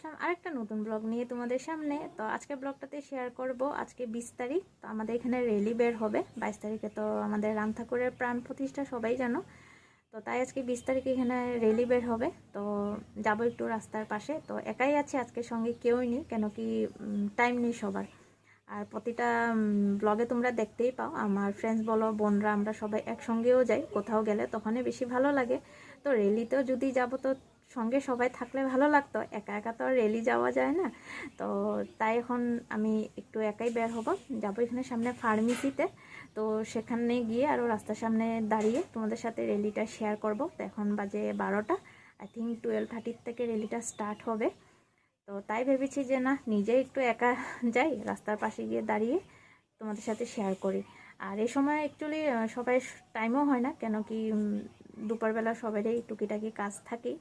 আসলাম আরেকটা নতুন ব্লগ নিয়ে তোমাদের সামনে। তো আজকে ব্লগটাতে শেয়ার করব আজকে 20 তারিখ। তো আমাদের এখানে র্যালি বের হবে 22 তারিখে। তো আমাদের রাম ঠাকুরের প্রাণ প্রতিষ্ঠা সবাই জানো। তো তাই আজকে 20 তারিখে এখানে র্যালি বের হবে। তো যাব একটু রাস্তার পাশে। তো একাই আছি আজকে, সঙ্গে কেউই নেই, কেন কি টাইম নেই সবার। আর প্রতিটা ব্লগে তোমরা দেখতেই পাও আমার ফ্রেন্ডস বলো, বোনরা, আমরা সবাই একসঙ্গেও যাই কোথাও গেলে, তখনই বেশি ভালো লাগে। তো র্যালিতেও যদি যাব তো সঙ্গে সবাই থাকলে ভালো লাগতো, একা একা তো আর র্যালি যাওয়া যায় না। তো তাই এখন আমি একটু একাই বের হব, যাবো এখানে সামনে ফার্মেসিতে। তো সেখানে গিয়ে আরও রাস্তার সামনে দাঁড়িয়ে তোমাদের সাথে র্যালিটা শেয়ার করব। তো এখন বাজে 12টা, আই থিঙ্ক 12:30 থেকে র্যালিটা স্টার্ট হবে। তো তাই ভেবেছি যে না, নিজে একটু একা যাই, রাস্তার পাশে গিয়ে দাঁড়িয়ে তোমাদের সাথে শেয়ার করি। আর এই সময় অ্যাকচুয়ালি সবাই টাইমও হয় না, কেন কি দুপুরবেলা সবারই টুকিটাকি কাজ থাকে।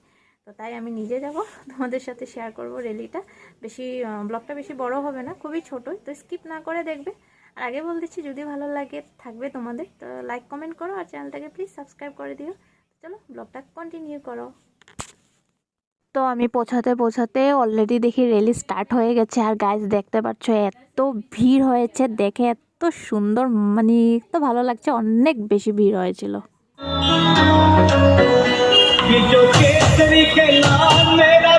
তো তাই আমি নিজে যাব, তোমাদের সাথে শেয়ার করব র্যালিটা। বেশি ব্লগটা বেশি বড় হবে না, খুবই ছোটোই, তো স্কিপ না করে দেখবে। আর আগে বল দিচ্ছি, যদি ভালো লাগে থাকবে তোমাদের তো লাইক কমেন্ট করো, আর চ্যানেলটাকে প্লিজ সাবস্ক্রাইব করে দিও। চলো ব্লগটা কন্টিনিউ করো। তো আমি পৌঁছাতে পৌঁছাতে অলরেডি দেখি র্যালি স্টার্ট হয়ে গেছে। আর গাইজ দেখতে পাচ্ছ এত ভিড় হয়েছে, দেখে এত সুন্দর, মানে এত ভালো লাগছে, অনেক বেশি ভিড় হয়েছিল। ये जो केसरी के लाल मेरा